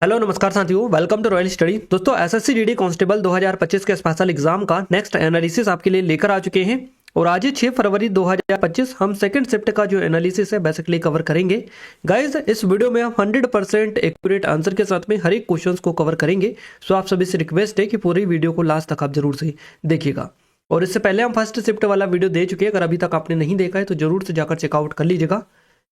Hello नमस्कार साथियों, welcome to royal study. दोस्तों एसएससी जीडी कांस्टेबल 2025 के स्पेशल एग्जाम का नेक्स्ट एनालिसिस आपके लिए लेकर आ चुके हैं और आज 6 फरवरी 2025 हम सेकंड शिफ्ट का जो एनालिसिस है बेसिकली कवर करेंगे। गाइस इस वीडियो में हम 100% एक्यूरेट आंसर के साथ में हर एक क्वेश्चंस को कवर करेंगे। सो आप सभी से रिक्वेस्ट है कि पूरी वीडियो को लास्ट तक आप जरूर से देखिएगा। और इससे पहले हम फर्स्ट शिफ्ट वाला वीडियो दे चुके हैं, अगर अभी तक आपने नहीं देखा है तो जरूर से जाकर चेकआउट कर लीजिएगा।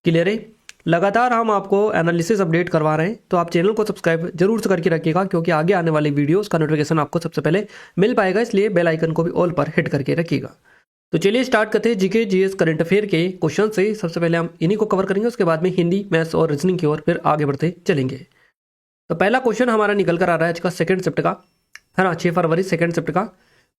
क्लियर है? लगातार हम आपको एनालिसिस अपडेट करवा रहे हैं, तो आप चैनल को सब्सक्राइब जरूर से करके रखिएगा, क्योंकि आगे आने वाली वीडियोस का नोटिफिकेशन आपको सबसे पहले मिल पाएगा। इसलिए बेल आइकन को भी ऑल पर हिट करके रखिएगा। तो चलिए स्टार्ट करते हैं जीके जीएस करंट अफेयर के क्वेश्चन से। सबसे पहले हम इन्हीं को कवर करेंगे, उसके बाद में हिंदी, मैथ्स और रीजनिंग की ओर फिर आगे बढ़ते चलेंगे। तो पहला क्वेश्चन हमारा निकल कर आ रहा है आज का सेकंड शिफ्ट का, है ना, 6 फरवरी सेकंड शिफ्ट का।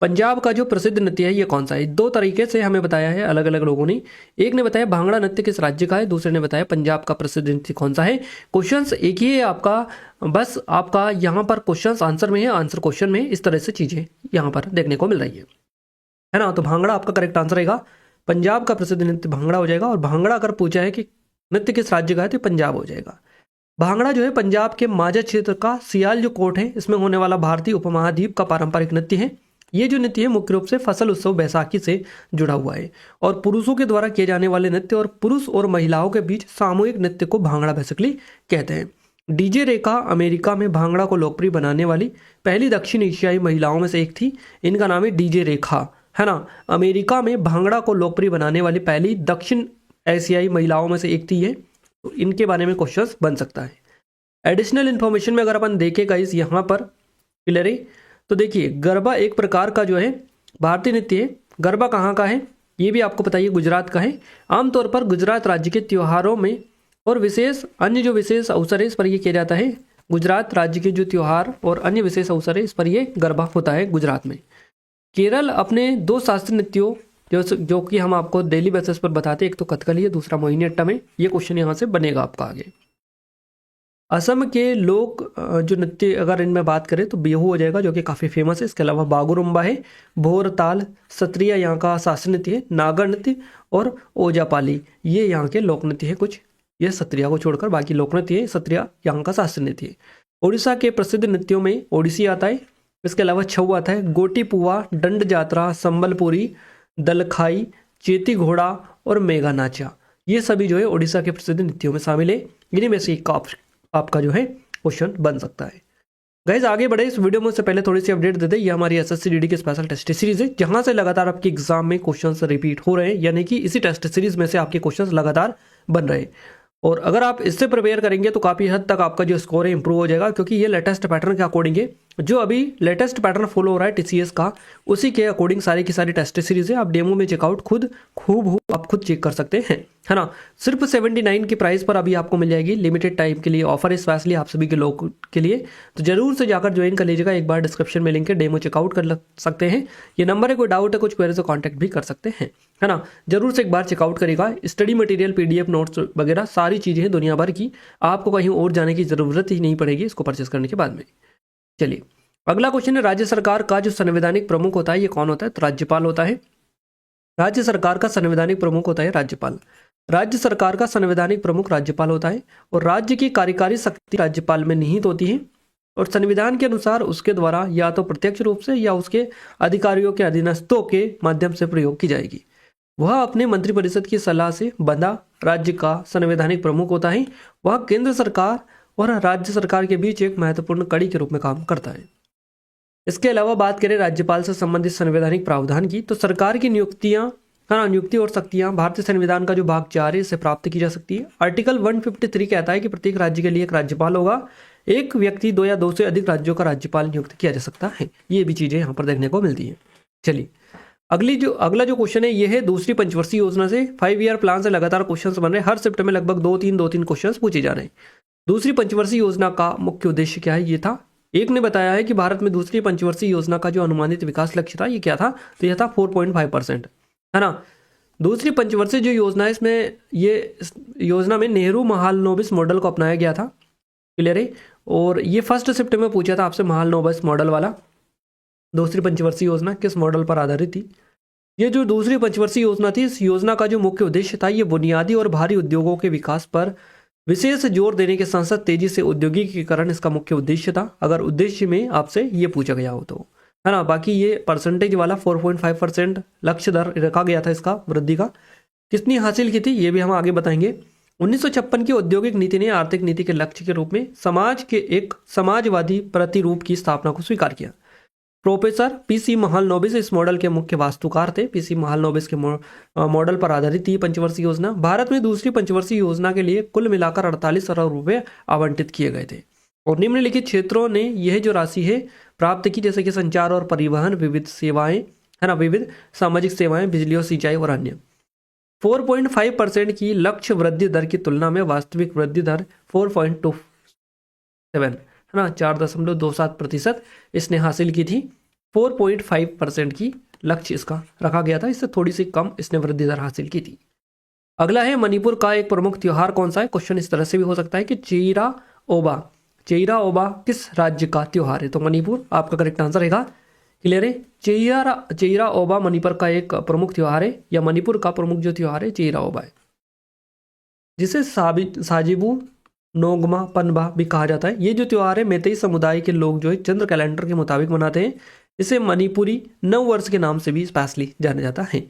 पंजाब का जो प्रसिद्ध नृत्य है ये कौन सा है? दो तरीके से हमें बताया है अलग अलग लोगों ने। एक ने बताया भांगड़ा नृत्य किस राज्य का है, दूसरे ने बताया पंजाब का प्रसिद्ध नृत्य कौन सा है। क्वेश्चंस एक ही है आपका, बस आपका यहाँ पर क्वेश्चंस आंसर में है, आंसर क्वेश्चन में, इस तरह से चीजें यहाँ पर देखने को मिल रही है ना। तो भांगड़ा आपका करेक्ट आंसर रहेगा। पंजाब का प्रसिद्ध नृत्य भांगड़ा हो जाएगा। और भांगड़ा अगर पूछा है कि नृत्य किस राज्य का है तो पंजाब हो जाएगा। भांगड़ा जो है पंजाब के माझा क्षेत्र का सियाल जो कोट है इसमें होने वाला भारतीय उपमहाद्वीप का पारंपरिक नृत्य है। ये जो नृत्य है मुख्य रूप से फसल उत्सव बैसाखी से जुड़ा हुआ है और पुरुषों के द्वारा किए जाने वाले नृत्य और पुरुष और महिलाओं के बीच सामूहिक नृत्य को भांगड़ा बेसिकली कहते हैं। डीजे रेखा अमेरिका में भांगड़ा को लोकप्रिय बनाने वाली पहली दक्षिण एशियाई महिलाओं में से एक थी। इनका नाम है डीजे रेखा, है ना। अमेरिका में भांगड़ा को लोकप्रिय बनाने वाली पहली दक्षिण एशियाई महिलाओं में से एक थी ये। तो इनके बारे में क्वेश्चन बन सकता है। एडिशनल इन्फॉर्मेशन में अगर अपन देखेगा इस यहाँ पर क्लियर है, तो देखिए गरबा एक प्रकार का जो है भारतीय नृत्य है। गरबा कहाँ का है ये भी आपको बताइए, गुजरात का है। आमतौर पर गुजरात राज्य के त्योहारों में और विशेष अन्य जो विशेष अवसर है इस पर यह किया जाता है। गुजरात राज्य के जो त्योहार और अन्य विशेष अवसर है इस पर यह गरबा होता है गुजरात में। केरल अपने दो शास्त्रीय नृत्यों जो कि हम आपको डेली बेसिस पर बताते हैं, एक तो कथकली है, दूसरा मोहिनीअट्टम है। ये क्वेश्चन यहाँ से बनेगा आपका आगे। असम के लोक जो नृत्य अगर इनमें बात करें तो बिहू हो जाएगा, जो कि काफ़ी फेमस है। इसके अलावा बागुरुम्बा है, भोरताल, सत्रिया यहाँ का शास्त्रीय नृत्य है, नागर नृत्य और ओजापाली ये यहाँ के लोक नृत्य है। कुछ ये सत्रिया को छोड़कर बाकी लोक नृत्य है, सत्रिया यहाँ का शास्त्रीय नृत्य है। उड़ीसा के प्रसिद्ध नृत्यों में ओडिसी आता है। इसके अलावा छऊ आता है, गोटी पुआ, दंड जात्रा, संबलपुरी, दलखाई, चेती घोड़ा और मेघा नाचा, ये सभी जो है उड़ीसा के प्रसिद्ध नृत्यों में शामिल है। इन्हीं में से एक आपका जो है क्वेश्चन बन सकता है। गाइस आगे बढ़े इस वीडियो में, उससे पहले थोड़ी सी अपडेट दे दें। ये हमारी एसएससी जीडी की स्पेशल टेस्ट सीरीज है, जहां से लगातार आपके एग्जाम में क्वेश्चंस रिपीट हो रहे हैं, यानी कि इसी टेस्ट सीरीज में से आपके क्वेश्चंस लगातार बन रहे हैं। और अगर आप इससे प्रिपेयर करेंगे तो काफ़ी हद तक आपका जो स्कोर है इंप्रूव हो जाएगा, क्योंकि ये लेटेस्ट पैटर्न के अकॉर्डिंग है। जो अभी लेटेस्ट पैटर्न फॉलो हो रहा है टीसीएस का, उसी के अकॉर्डिंग सारी की सारी टेस्ट सीरीज है। आप डेमो में चेकआउट खूब आप खुद चेक कर सकते हैं, है ना। सिर्फ 79 की प्राइस पर अभी आपको मिल जाएगी। लिमिटेड टाइम के लिए ऑफर है, स्पेशली आप सभी के लोग के लिए। तो जरूर से जाकर ज्वाइन कर लीजिएगा। एक बार डिस्क्रिप्शन में लिंक है, डेमो चेकआउट कर सकते हैं। ये नंबर है, कोई डाउट है कुछ क्वेरी से कॉन्टैक्ट भी कर सकते हैं, है ना। जरूर से एक बार चेकआउट करेगा। स्टडी मटेरियल, पीडीएफ, नोट्स वगैरह सारी चीज़ें हैं दुनिया भर की, आपको कहीं और जाने की जरूरत ही नहीं पड़ेगी इसको परचेस करने के बाद में। चलिए अगला क्वेश्चन है, राज्य सरकार का जो संवैधानिक प्रमुख होता है ये कौन होता है? तो राज्यपाल होता है। राज्य सरकार का संवैधानिक प्रमुख होता है राज्यपाल। राज्य सरकार का संवैधानिक प्रमुख राज्यपाल होता है और राज्य की कार्यकारी शक्ति राज्यपाल में निहित होती है और संविधान के अनुसार उसके द्वारा या तो प्रत्यक्ष रूप से या उसके अधिकारियों के अधीनस्थों के माध्यम से प्रयोग की जाएगी। वह अपने मंत्रिपरिषद की सलाह से बंधा राज्य का संवैधानिक प्रमुख होता है। वह केंद्र सरकार और राज्य सरकार के बीच एक महत्वपूर्ण कड़ी के रूप में काम करता है। इसके अलावा बात करें राज्यपाल से संबंधित संवैधानिक प्रावधान की, तो सरकार की नियुक्तियां, नियुक्ति और शक्तियां भारतीय संविधान का जो भाग 4 है इससे प्राप्त की जा सकती है। आर्टिकल 153 कहता है कि प्रत्येक राज्य के लिए एक राज्यपाल होगा। एक व्यक्ति 2 या 2 से अधिक राज्यों का राज्यपाल नियुक्त किया जा सकता है। ये भी चीजें यहाँ पर देखने को मिलती है। चलिए अगला जो क्वेश्चन है ये है दूसरी पंचवर्षीय योजना से 5 ईयर प्लान से लगातार क्वेश्चन बन रहे हैं। हर शिफ्ट में लगभग 2-3 क्वेश्चन पूछे जा रहे हैं। दूसरी पंचवर्षीय योजना का मुख्य उद्देश्य क्या है? ये था, एक ने बताया है कि भारत में दूसरी पंचवर्षीय योजना का जो अनुमानित विकास लक्ष्य था ये क्या था? तो यह था 4.5%, है ना। दूसरी पंचवर्षीय जो योजना है इसमें इस योजना में नेहरू महालनोबिस मॉडल को अपनाया गया था। क्लियर है? और ये फर्स्ट शिफ्ट में पूछा था आपसे महालनोबिस मॉडल वाला। दूसरी पंचवर्षीय योजना किस मॉडल पर आधारित थी? ये जो दूसरी पंचवर्षीय योजना थी, इस योजना का जो मुख्य उद्देश्य था ये बुनियादी और भारी उद्योगों के विकास पर विशेष जोर देने के साथ साथ तेजी से औद्योगिकीकरण इसका मुख्य उद्देश्य था, अगर उद्देश्य में आपसे ये पूछा गया हो तो, है ना। बाकी ये परसेंटेज वाला 4.5% लक्ष्य दर रखा गया था इसका वृद्धि का, किसने हासिल की थी ये भी हम आगे बताएंगे। 1956 की औद्योगिक नीति ने आर्थिक नीति के लक्ष्य के रूप में समाज के एक समाजवादी प्रतिरूप की स्थापना को स्वीकार किया। प्रोफेसर पीसी महालनोबिस इस मॉडल के मुख्य वास्तुकार थे। पीसी महालनोबिस के मॉडल पर आधारित थी पंचवर्षीय योजना। भारत में दूसरी पंचवर्षीय योजना के लिए कुल मिलाकर 48 अरब रुपए आवंटित किए गए थे और निम्नलिखित क्षेत्रों ने यह जो राशि है प्राप्त की, जैसे कि संचार और परिवहन, विविध सेवाएं, है ना, विविध सामाजिक सेवाएं, बिजली और सिंचाई और अन्य। 4.5% की लक्ष्य वृद्धि दर की तुलना में वास्तविक वृद्धि दर 4.27 है ना, 4.27% इसने हासिल की थी। 4.5% की लक्ष्य इसका रखा गया था, इससे थोड़ी सी कम इसने वृद्धि दर हासिल की थी। अगला है मणिपुर का एक प्रमुख त्योहार कौन सा है। क्वेश्चन इस तरह से भी हो सकता है कि चेइरा ओबा, चेइरा ओबा किस राज्य का त्योहार है, तो मणिपुर आपका करेक्ट आंसर रहेगा। क्लियर है, चेइरा ओबा मणिपुर का एक प्रमुख त्योहार है, या मणिपुर का प्रमुख जो त्योहार है चेइरा ओबा है, जिसे साजिबू नोगमा पनबा भी कहा जाता है। ये जो त्योहार है मैतेई समुदाय के लोग जो है चंद्र कैलेंडर के मुताबिक मनाते हैं। इसे मणिपुरी नव वर्ष के नाम से भी स्पेशली जाना जाता है।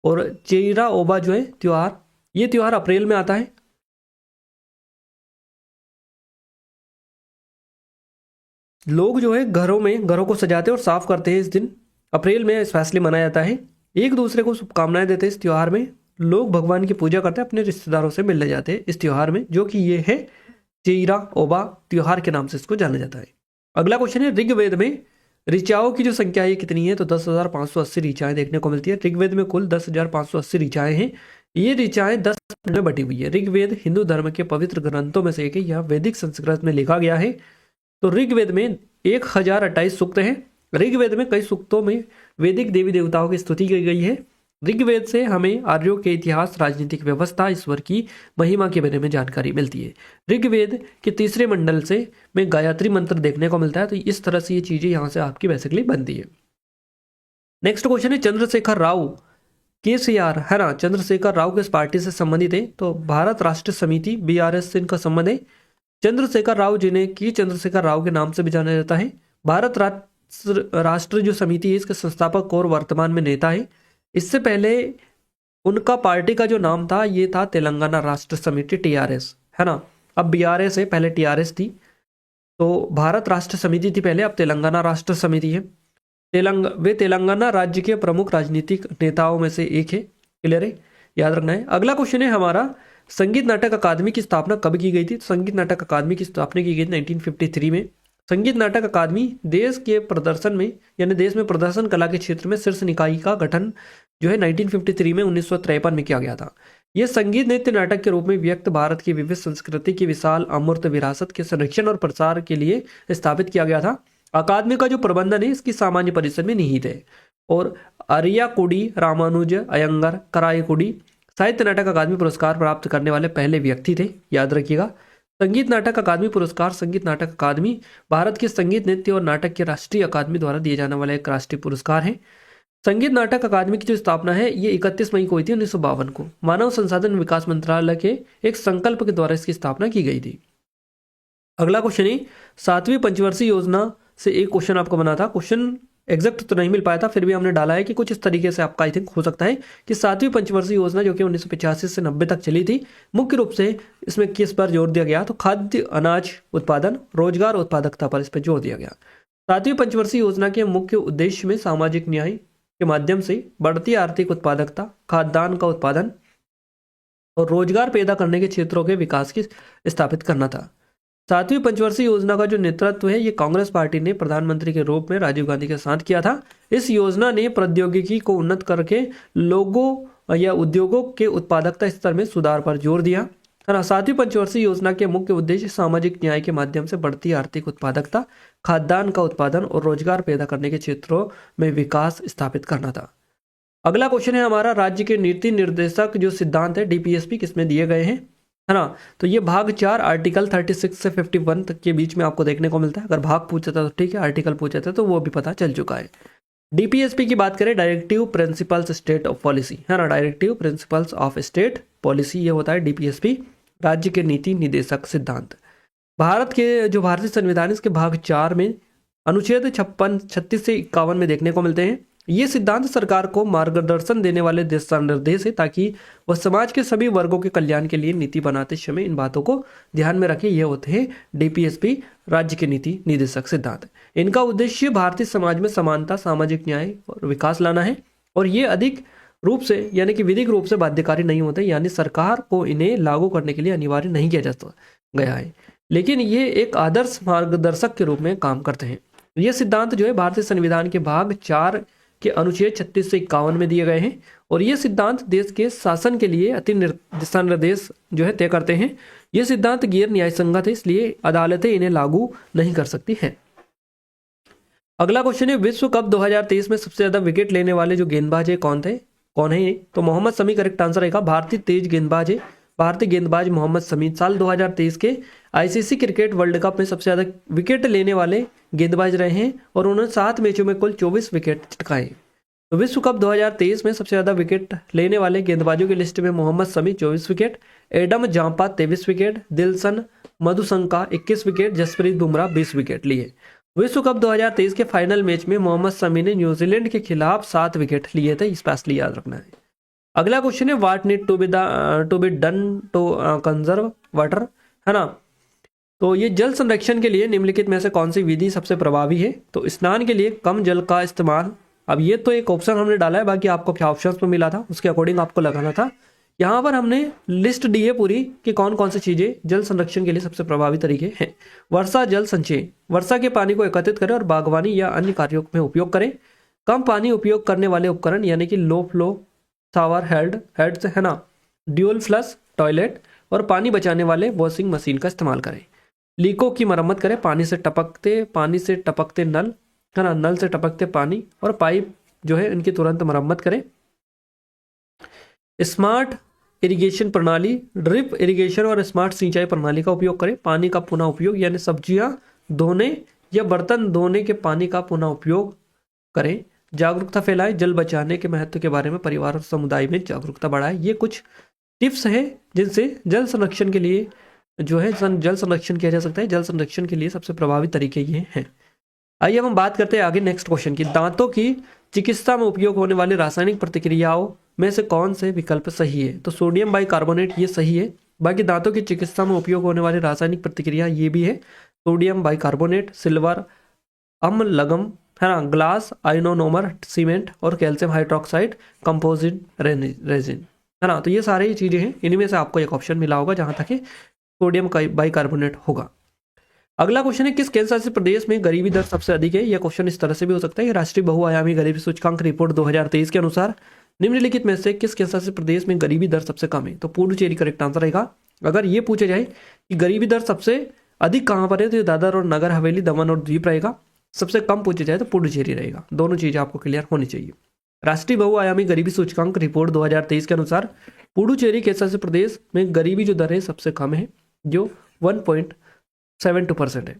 और चेइरा ओबा जो है त्योहार, ये त्योहार अप्रैल में आता है। लोग जो है घरों को सजाते हैं और साफ करते हैं। इस दिन अप्रैल में स्पेशली मनाया जाता है। एक दूसरे को शुभकामनाएं देते हैं। इस त्योहार में लोग भगवान की पूजा करते हैं, अपने रिश्तेदारों से मिलने जाते हैं इस त्योहार में, जो कि ये है चेइरा ओबा त्योहार के नाम से इसको जाना जाता है। अगला क्वेश्चन है ऋग्वेद में ऋचाओं की जो संख्या है कितनी है, तो 10,580 ऋचाएं देखने को मिलती है। ऋग्वेद में कुल 10,580 ऋचाएं हैं। ये ऋचाएं 10 में बटी हुई है। ऋग्वेद हिंदू धर्म के पवित्र ग्रंथों में से एक है। यह वैदिक संस्कृत में लिखा गया है। तो ऋग्वेद में 1028 सूक्त हैं। ऋग्वेद में कई सूक्तों में वैदिक देवी देवताओं की स्तुति की गई है। ऋग्वेद से हमें आर्यों के इतिहास, राजनीतिक व्यवस्था, ईश्वर की महिमा के बारे में जानकारी मिलती है। ऋग्वेद के तीसरे मंडल से में गायत्री मंत्र देखने को मिलता है। तो इस तरह से ये चीजें यहाँ से आपकी बेसिकली बनती है। नेक्स्ट क्वेश्चन है चंद्रशेखर राव केसीआर, है ना, चंद्रशेखर राव किस पार्टी से संबंधित है, तो भारत राष्ट्र समिति BRS से इनका संबंध है। चंद्रशेखर राव जिन्हें कि चंद्रशेखर राव के नाम से भी जाना जाता है, भारत राष्ट्र जो समिति है इसके संस्थापक और वर्तमान में नेता है। इससे पहले उनका पार्टी का जो नाम था ये था तेलंगाना राष्ट्र समिति TRS, है ना। अब BRS है, पहले TRS थी। तो भारत राष्ट्र समिति थी पहले, अब तेलंगाना राष्ट्र समिति है। वे तेलंगाना राज्य के प्रमुख राजनीतिक नेताओं में से एक है। क्लियर है, याद रखना है। अगला क्वेश्चन है हमारा संगीत नाटक अकादमी की स्थापना कब की गई थी। संगीत नाटक अकादमी की स्थापना की गई थी 1953 में। संगीत नाटक अकादमी देश के प्रदर्शन में, यानी देश में प्रदर्शन कला के क्षेत्र में शीर्ष निकाय का गठन जो है 1953 में 1953 में किया गया था। यह संगीत नृत्य नाटक के रूप में व्यक्त भारत की विविध संस्कृति की विशाल अमूर्त विरासत के संरक्षण और प्रसार के लिए स्थापित किया गया था। अकादमी का जो प्रबंधन है इसकी सामान्य परिषद में निहित है। और अरियाकुडी रामानुज अयंगर कराईकुडी साहित्य नाटक अकादमी पुरस्कार प्राप्त करने वाले पहले व्यक्ति थे, याद रखिएगा। संगीत नाटक अकादमी पुरस्कार संगीत नाटक अकादमी भारत के संगीत नृत्य और नाटक के राष्ट्रीय अकादमी द्वारा दिए जाने वाला एक राष्ट्रीय पुरस्कार है। संगीत नाटक अकादमी की जो स्थापना है ये 31 मई को हुई थी 1952 को। मानव संसाधन विकास मंत्रालय के एक संकल्प के द्वारा इसकी स्थापना की गई थी। अगला क्वेश्चन है 7वीं पंचवर्षीय योजना से एक क्वेश्चन आपको बना था। क्वेश्चन एग्जैक्ट तो नहीं मिल पाया था, फिर भी हमने डाला है कि कुछ इस तरीके से आपका आई थिंक हो सकता है कि 7वीं पंचवर्षीय योजना जो कि 1985 से 90 तक चली थी, मुख्य रूप से इसमें किस पर जोर दिया गया, तो खाद्य अनाज उत्पादन, रोजगार, उत्पादकता पर इस पर जोर दिया गया। 7वीं पंचवर्षीय योजना के मुख्य उद्देश्य में सामाजिक न्याय के माध्यम से बढ़ती आर्थिक उत्पादकता, खाद्यान्न का उत्पादन और रोजगार पैदा करने के क्षेत्रों के विकास की स्थापित करना था। 7वीं पंचवर्षीय योजना का जो नेतृत्व है ये कांग्रेस पार्टी ने प्रधानमंत्री के रूप में राजीव गांधी के साथ किया था। इस योजना ने प्रौद्योगिकी को उन्नत करके लोगों या उद्योगों के उत्पादकता स्तर में सुधार पर जोर दिया, है ना। 7वीं पंचवर्षीय योजना के मुख्य उद्देश्य सामाजिक न्याय के माध्यम से बढ़ती आर्थिक उत्पादकता, खाद्यान्न का उत्पादन और रोजगार पैदा करने के क्षेत्रों में विकास स्थापित करना था। अगला क्वेश्चन है हमारा राज्य के नीति निर्देशक जो सिद्धांत है DPSP किसमें दिए गए हैं, है ना। तो ये भाग 4 आर्टिकल 36 से 51 तक के बीच में आपको देखने को मिलता है। अगर भाग पूछा था तो ठीक है, आर्टिकल पूछा था तो वो भी पता चल चुका है। DPSP की बात करें, directive principles state of policy, है ना, directive principles of state policy ये होता है DPSP। राज्य के नीति निदेशक सिद्धांत। भारत के जो भारतीय संविधान इसके भाग 4 में अनुच्छेद 56, 36 से 51 में देखने को मिलते हैं। ये सिद्धांत सरकार को मार्गदर्शन देने वाले दिशा निर्देश है ताकि वह समाज के सभी वर्गों के कल्याण के लिए नीति बनाते समय इन बातों को ध्यान में रखे। ये होते हैं डीपीएसपी, राज्य के नीति निदेशक सिद्धांत। इनका उद्देश्य भारतीय समाज में समानता, सामाजिक न्याय और विकास लाना है और ये अधिक रूप से यानी कि विधिक रूप से बाध्यकारी नहीं होते, यानी सरकार को इन्हें लागू करने के लिए अनिवार्य नहीं किया जाता गया है, लेकिन ये एक आदर्श मार्गदर्शक के रूप में काम करते हैं। ये सिद्धांत जो है भारतीय संविधान के भाग 4 के अनुच्छेद 36 से 51 में दिए गए हैं और ये सिद्धांत देश के शासन के लिए अति दिशा निर्देश जो है तय करते हैं। ये सिद्धांत गैर न्याय संगत है, इसलिए अदालतें इन्हें लागू नहीं कर सकती हैं। अगला क्वेश्चन है, विश्व कप 2023 में सबसे ज्यादा विकेट लेने वाले जो गेंदबाज है कौन है? तो मोहम्मद शमी करेक्ट आंसर रहेगा। भारतीय तेज गेंदबाज है भारतीय गेंदबाज मोहम्मद शमी। साल 2023 के आईसीसी क्रिकेट वर्ल्ड कप में सबसे ज्यादा विकेट लेने वाले गेंदबाज रहे हैं और उन्होंने 7 मैचों में कुल 24 विकेट चटकाए। तो विश्व कप 2023 में सबसे ज्यादा विकेट लेने वाले गेंदबाजों की लिस्ट में Mohammed Shami 24 wicket, Adam Zampa 23 wicket, Dilshan Madushanka 21 wicket, Jasprit Bumrah 20 wicket लिए। विश्व कप 2023 के फाइनल मैच में मोहम्मद शमी ने न्यूजीलैंड के खिलाफ 7 विकेट लिए थे, स्पेशली याद रखना है। अगला क्वेश्चन है, what need to be done to conserve water, है ना? तो ये जल संरक्षण के लिए निम्नलिखित में से कौन सी विधि सबसे प्रभावी है? तो स्नान के लिए कम जल का इस्तेमाल। अब ये तो एक ऑप्शन हमने डाला है, बाकी आपको क्या ऑप्शन में मिला था उसके अकॉर्डिंग आपको लगाना था। यहाँ पर हमने लिस्ट दी है पूरी कि कौन कौन सी चीजें जल संरक्षण के लिए सबसे प्रभावी तरीके हैं। वर्षा जल संचय, वर्षा के पानी को एकत्रित करें और बागवानी या अन्य कार्यों में उपयोग करें। कम पानी उपयोग करने वाले उपकरण यानी कि लो फ्लो शावर हेड्स, है ना, ड्यूल फ्लश टॉयलेट और पानी बचाने वाले वॉशिंग मशीन का इस्तेमाल करें। लीकों की मरम्मत करें, पानी से टपकते नल, है ना, नल से टपकते पानी और पाइप जो है इनकी तुरंत मरम्मत करें। स्मार्ट इरिगेशन प्रणाली, ड्रिप इरिगेशन और स्मार्ट सिंचाई प्रणाली का उपयोग करें। पानी का पुनः उपयोग यानी सब्जियां धोने या बर्तन धोने के पानी का पुनः उपयोग करें। जागरूकता फैलाएं, जल बचाने के महत्व के बारे में परिवार और समुदाय में जागरूकता बढ़ाएं। ये कुछ टिप्स हैं जिनसे जल संरक्षण के लिए जो है जल संरक्षण किया जा सकता है। जल संरक्षण के लिए सबसे प्रभावी तरीके ये हैं। आइए अब हम बात करते हैं आगे नेक्स्ट क्वेश्चन की। दांतों की चिकित्सा में उपयोग होने वाली रासायनिक प्रतिक्रियाओं में से कौन से विकल्प सही है? तो सोडियम बाइकार्बोनेट ये सही है। बाकी दांतों की चिकित्सा में उपयोग होने वाली रासायनिक प्रतिक्रिया ये भी है, सोडियम बाइकार्बोनेट, सिल्वर अम्लगम, है ना, ग्लास आइनोनोमर सीमेंट और कैल्शियम हाइड्रोक्साइड कंपोजिट रेजिन, है ना। तो ये सारी चीजें हैं, इनमें से आपको एक ऑप्शन मिला होगा जहां तक सोडियम बाइकार्बोनेट होगा। अगला क्वेश्चन है, किस केंद्र शासित प्रदेश में गरीबी दर सबसे अधिक है? यह क्वेश्चन इस तरह से भी हो सकता है। राष्ट्रीय बहुआयामी गरीबी सूचकांक रिपोर्ट 2023 के अनुसार निम्नलिखित में से किस केंद्र शासित प्रदेश में गरीबी दर सबसे कम है? तो पुडुचेरी करेक्ट आंसर रहेगा। अगर ये पूछा जाए कि गरीबी दर सबसे अधिक कहां पर है, तो ये दादर और नगर हवेली, दमन और द्वीप रहेगा। सबसे कम पूछा जाए तो पुडुचेरी रहेगा। दोनों चीजें आपको क्लियर होनी चाहिए। राष्ट्रीय बहुआयामी गरीबी सूचकांक रिपोर्ट 2023 के अनुसार पुडुचेरी केंद्र शासित प्रदेश में गरीबी जो दर है सबसे कम है, जो 1.72% है।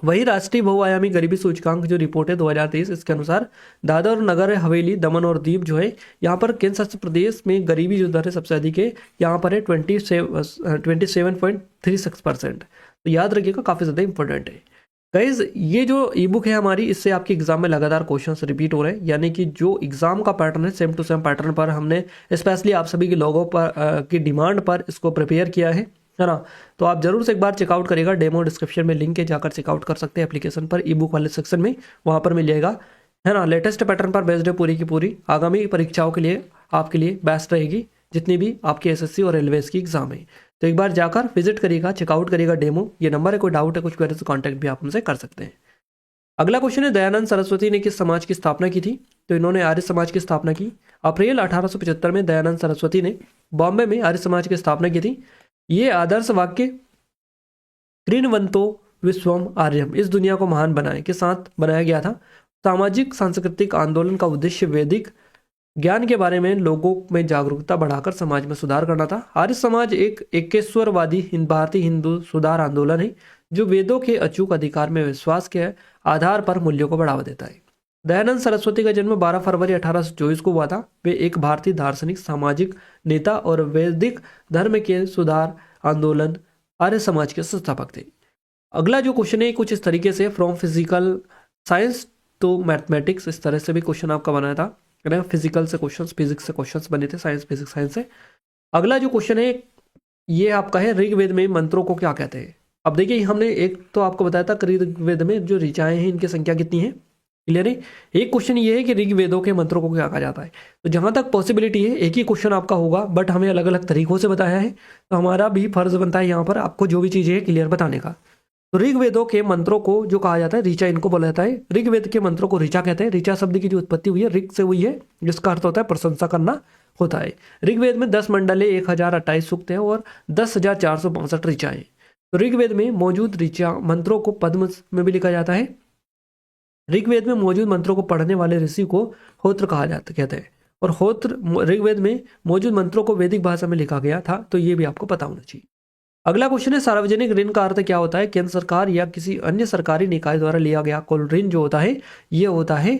वही राष्ट्रीय बहुआयामी गरीबी सूचकांक जो रिपोर्ट है 2023, इसके अनुसार दादर और नगर हवेली, दमन और दीव जो है यहाँ पर केंद्र शासित प्रदेश में गरीबी जो दर है सबसे अधिक है, यहाँ पर है 27.36%। तो याद रखिएगा, काफी ज्यादा इंपॉर्टेंट है गाइज। ये जो ई बुक है हमारी, इससे आपके एग्जाम में लगातार क्वेश्चंस रिपीट हो रहे हैं, यानी कि जो एग्जाम का पैटर्न है सेम टू सेम पैटर्न पर हमने स्पेशली आप सभी के लोगों पर की डिमांड पर इसको प्रिपेयर किया है ना। तो आप जरूर से एक बार चेकआउट करिएगा। डेमो डिस्क्रिप्शन में लिंक है, जाकर चेकआउट कर सकते हैं एप्लीकेशन पर, ई बुक वाले सेक्शन में, वहां पर मिल जाएगा, है ना। लेटेस्ट पैटर्न पर बेस्ड है पूरी की पूरी। आगामी परीक्षाओं के लिए आपके लिए बेस्ट रहेगी, जितनी भी आपकी एसएससी और रेलवेज की एग्जाम है। तो एक बार जाकर विजिट करिएगा, चेकआउट करिएगा डेमो। ये नंबर है, कोई डाउट है, कुछ क्वेरी से कॉन्टैक्ट भी आप हमसे कर सकते हैं। अगला क्वेश्चन है, दयानंद सरस्वती ने किस समाज की स्थापना की थी? तो इन्होंने आर्य समाज की स्थापना की। अप्रैल 1875 में दयानंद सरस्वती ने बॉम्बे में आर्य समाज की स्थापना की थी। ये आदर्श वाक्य कृणवंतो विश्वम आर्यम, इस दुनिया को महान बनाए के साथ बनाया गया था। सामाजिक सांस्कृतिक आंदोलन का उद्देश्य वैदिक ज्ञान के बारे में लोगों में जागरूकता बढ़ाकर समाज में सुधार करना था। आर्य समाज एक एकेश्वरवादी भारतीय हिंदू सुधार आंदोलन है, जो वेदों के अचूक अधिकार में विश्वास के आधार पर मूल्यों को बढ़ावा देता है। दयानंद सरस्वती का जन्म 12 फरवरी 1824 को हुआ था। वे एक भारतीय दार्शनिक, सामाजिक नेता और वैदिक धर्म के सुधार आंदोलन, आर्य समाज के संस्थापक थे। अगला जो क्वेश्चन है कुछ इस तरीके से, from physical science to mathematics, इस तरह से भी क्वेश्चन आपका बनाया था, फिजिकल से क्वेश्चंस, फिजिक्स से क्वेश्चंस बने थे, साइंस फिजिक्स साइंस से। अगला जो क्वेश्चन है ये आपका है, ऋग्वेद में मंत्रों को क्या कहते हैं। अब देखिए हमने एक तो आपको बताया था ऋग्वेद में जो ऋचाएं हैं इनकी संख्या कितनी है, क्लियर है। एक क्वेश्चन ये है कि ऋग्वेदों के मंत्रों को क्या कहा जाता है। तो जहां तक पॉसिबिलिटी है एक ही क्वेश्चन आपका होगा, बट हमें अलग अलग तरीकों से बताया है, तो हमारा भी फर्ज बनता है यहाँ पर आपको जो भी चीज़ें हैं क्लियर बताने का। तो ऋग्वेदों के मंत्रों को जो कहा जाता है ऋचा, इनको बोला जाता है। ऋग्वेद के मंत्रों को ऋचा कहते हैं। ऋचा शब्द की जो उत्पत्ति हुई है ऋग से हुई है, जिसका अर्थ होता है प्रशंसा करना होता है। ऋग्वेद में 10 मंडले, 1028 सूक्त हैं और 10,462 ऋचाएं। तो ऋग्वेद में मौजूद ऋचा मंत्रों को पद्म में भी लिखा जाता है। ऋग्वेद में मौजूद मंत्रों को पढ़ने वाले ऋषि को होत्र कहा जाता कहते हैं, और होत्र ऋग्वेद में मौजूद मंत्रों को वैदिक भाषा में लिखा गया था, तो ये भी आपको पता होना चाहिए। अगला क्वेश्चन है, सार्वजनिक ऋण का अर्थ क्या होता है। केंद्र सरकार या किसी अन्य सरकारी निकाय द्वारा लिया गया कुल ऋण जो होता है ये होता है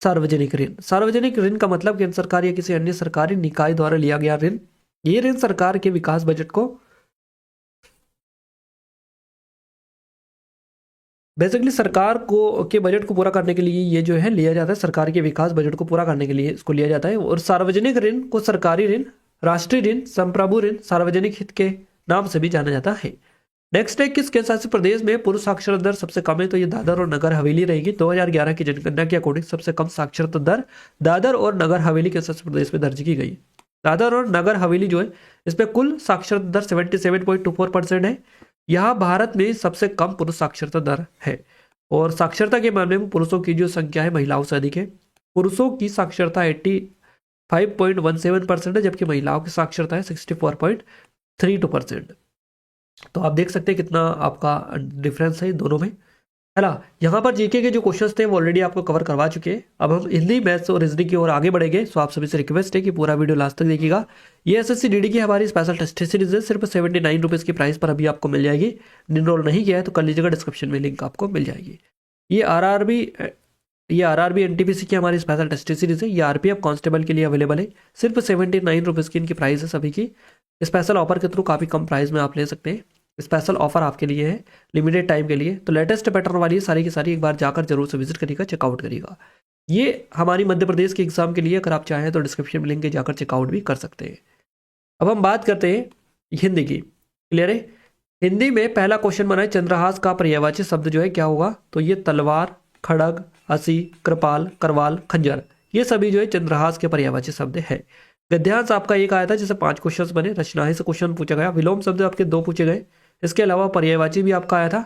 सार्वजनिक ऋण। सार्वजनिक ऋण का मतलब केंद्र सरकार या किसी अन्य सरकारी निकाय द्वारा लिया गया ऋण। ये ऋण सरकार के विकास बजट को, बेसिकली सरकार को के बजट को पूरा करने के लिए ये जो है लिया जाता है, सरकार के विकास बजट को पूरा करने के लिए इसको लिया जाता है। और सार्वजनिक ऋण को सरकारी ऋण, राष्ट्रीय ऋण, संप्रभु ऋण, सार्वजनिक हित के नाम से भी जाना जाता है। नेक्स्ट है, किस केंद्र शासित प्रदेश में पुरुष साक्षरता दर सबसे कम है। तो ये दादर और नगर हवेली रहेगी। 2011 की जनगणना के अकॉर्डिंग सबसे कम साक्षरता दर दादर और नगर हवेली केंद्र शासित प्रदेश में दर्ज की गई। दादर और नगर हवेली जो है इस पे कुल साक्षरता दर 77.24% है। यह भारत में सबसे कम पुरुष साक्षरता दर है। और साक्षरता के मामले में पुरुषों की जो संख्या है महिलाओं से अधिक है। पुरुषों की साक्षरता 85.17% है, जबकि महिलाओं की साक्षरता है 64.32%। तो आप देख सकते हैं कितना आपका डिफरेंस है दोनों में, है ना। यहाँ पर जीके के जो क्वेश्चंस थे वो ऑलरेडी आपको कवर करवा चुके हैं। अब हम हिंदी, मैथ्स और रीजनिंग की ओर आगे बढ़ेंगे। सो आप सभी से रिक्वेस्ट है कि पूरा वीडियो लास्ट तक देखिएगा। ये एसएससी डीडी की हमारी स्पेशल टेस्ट सीरीज है, सिर्फ 79 रुपीज़ की प्राइस पर अभी आपको मिल जाएगी। इनरोल नहीं किया है तो कर लीजिएगा, डिस्क्रिप्शन में लिंक आपको मिल जाएगी। ये आरआरबी एनटीपीसी की हमारी स्पेशल टेस्ट सीरीज है। ये आरपीएफ कांस्टेबल के लिए अवेलेबल है। सिर्फ 79 रुपीज़ की इनकी प्राइस है सभी की। स्पेशल ऑफर के थ्रू काफ़ी कम प्राइस में आप ले सकते हैं। स्पेशल ऑफर आपके लिए है लिमिटेड टाइम के लिए। तो लेटेस्ट पैटर्न वाली सारी की सारी एक बार जाकर जरूर से विजिट करिएगा, चेकआउट करिएगा। ये हमारी मध्य प्रदेश के एग्जाम के लिए, अगर आप चाहें तो डिस्क्रिप्शन में लिंक के जाकर चेकआउट भी कर सकते हैं। अब हम बात करते हैं हिंदी की, क्लियर है। हिंदी में पहला क्वेश्चन बना है, चंद्रहास का पर्यायवाची शब्द जो है क्या होगा। तो ये तलवार, खड़ग, हंसी, कृपाल, करवाल, खंजर, ये सभी जो है चंद्रहास के पर्यायवाची शब्द है। गद्यांश आपका एक आया था जिसे 5 क्वेश्चन बने। रचनाएं से क्वेश्चन पूछा गया। विलोम शब्द आपके 2 पूछे गए। इसके अलावा पर्यायवाची भी आपका आया था।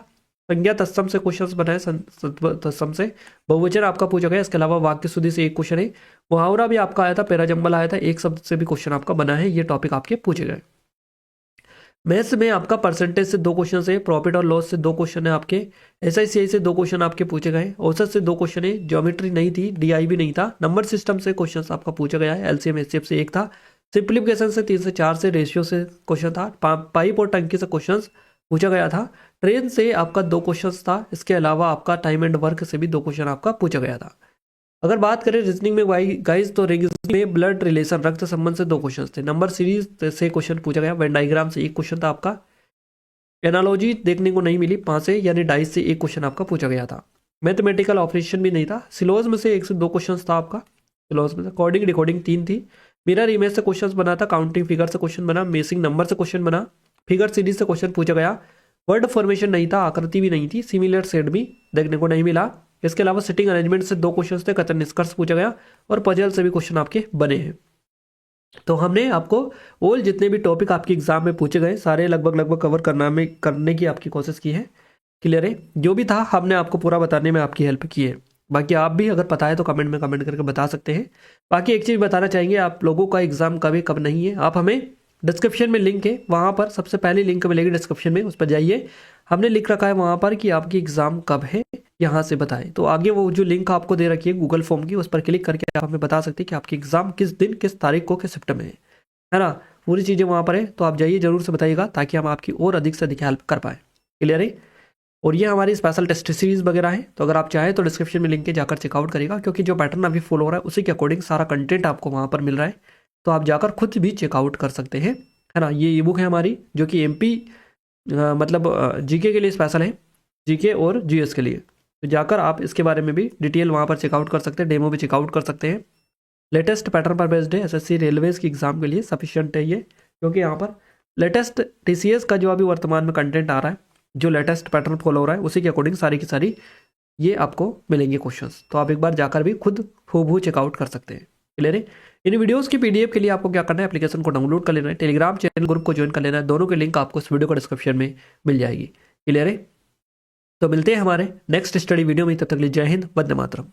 संज्ञा तत्सम से क्वेश्चन बनाए, तत्सम से बहुवचन आपका पूछा गया। इसके अलावा वाक्य शुद्धि से एक क्वेश्चन है। मुहावरा भी आपका आया था, पैराजंबल आया था, एक शब्द से भी क्वेश्चन आपका बना है। ये टॉपिक आपके पूछे गए। मैथ्स में आपका परसेंटेज से 2 क्वेश्चन है। प्रॉफिट और लॉस से 2 क्वेश्चन है आपके। एसआईसीआई से 2 क्वेश्चन आपके पूछे गए। औसत से 2 क्वेश्चन है। ज्योमेट्री नहीं थी, डीआई भी नहीं था। नंबर सिस्टम से क्वेश्चन आपका पूछा गया है। एलसीएम एचसीएफ से 1 था। सिंप्लीफिकेशन से 3 से 4 से, रेशियो से क्वेश्चन था। पाइप और टंकी से क्वेश्चन पूछा गया था। ट्रेन से आपका 2 क्वेश्चन था। इसके अलावा आपका टाइम एंड वर्क से भी 2 क्वेश्चन आपका पूछा गया था। अगर बात करें रीजनिंग में गाइस, तो रीजनिंग में ब्लड रिलेशन, रक्त संबंध से 2 क्वेश्चन थे। नंबर सीरीज से क्वेश्चन पूछा गया। वेन डायग्राम से 1 क्वेश्चन था आपका। एनालॉजी देखने को नहीं मिली, 5 से यानी डाइस से 1 क्वेश्चन आपका पूछा गया था। मैथमेटिकल ऑपरेशन भी नहीं था। सिलोज में से 1 से 2 क्वेश्चन था आपका। सिलोज में कोडिंग डिकोडिंग 3 थी। मिरर इमेज से क्वेश्चन बना था। काउंटिंग फिगर से क्वेश्चन बना। मेसिंग नंबर से क्वेश्चन बना। फिगर सीरीज से क्वेश्चन पूछा गया। वर्ड फॉर्मेशन नहीं था, आकृति भी नहीं थी। सिमिलर सेट भी देखने को नहीं मिला। इसके अलावा सिटिंग अरेंजमेंट से 2 क्वेश्चन थे। कथन निष्कर्ष पूछा गया और पजल से भी क्वेश्चन आपके बने हैं। तो हमने आपको ऑल जितने भी टॉपिक आपके एग्जाम में पूछे गए सारे लगभग कवर करने की आपकी कोशिश की है, क्लियर है। जो भी था हमने आपको पूरा बताने में आपकी हेल्प की है। बाकी आप भी अगर पता है तो कमेंट में कमेंट करके बता सकते हैं। बाकी एक चीज़ बताना चाहेंगे, आप लोगों का एग्जाम कब है कब नहीं है, आप हमें डिस्क्रिप्शन में लिंक है, वहाँ पर सबसे पहले लिंक मिलेगी डिस्क्रिप्शन में, उस पर जाइए। हमने लिख रखा है वहाँ पर कि आपकी एग्जाम कब है, यहाँ से बताएं। तो आगे वो जो लिंक आपको दे रखी है गूगल फॉर्म की, उस पर क्लिक करके आप हमें बता सकते हैं कि आपकी एग्जाम किस दिन, किस तारीख को, किस शिफ्ट में है ना। पूरी चीज़ें वहाँ पर है, तो आप जाइए जरूर से बताइएगा ताकि हम आपकी और अधिक से अधिक हेल्प कर पाएँ, क्लियर है। और ये हमारी स्पेशल टेस्ट सीरीज वगैरह है, तो अगर आप चाहें तो डिस्क्रिप्शन में लिंक के जाकर चेकआउट करिएगा, क्योंकि जो पैटर्न अभी फॉलो हो रहा है उसी के अकॉर्डिंग सारा कंटेंट आपको वहाँ पर मिल रहा है। तो आप जाकर खुद भी चेकआउट कर सकते हैं। है ना। ये ई बुक है हमारी जो कि एमपी मतलब जीके के लिए स्पेशल है, जीके और जीएस के लिए। तो जाकर आप इसके बारे में भी डिटेल वहाँ पर चेकआउट कर सकते हैं, डेमो भी चेकआउट कर सकते हैं। लेटेस्ट पैटर्न पर बेस्ड है, एसएससी रेलवेज की एग्जाम के लिए सफिशियंट है ये, क्योंकि यहाँ पर लेटेस्ट टीसीएस का जो अभी वर्तमान में कंटेंट आ रहा है, जो लेटेस्ट पैटर्न फॉलो हो रहा है उसी के अकॉर्डिंग सारी की सारी ये आपको मिलेंगे क्वेश्चंस। तो आप एक बार जाकर भी खुद हूबहू चेकआउट कर सकते हैं। क्लियर है। इन वीडियोस की पीडीएफ के लिए आपको क्या करना है, एप्लीकेशन को डाउनलोड कर लेना है, टेलीग्राम चैनल ग्रुप को ज्वाइन कर लेना है। दोनों की लिंक आपको इस वीडियो को डिस्क्रिप्शन में मिल जाएगी। क्लियर है। तो मिलते हैं हमारे नेक्स्ट स्टडी वीडियो में, तब तक के लिए जय हिंद, वंदे मातरम।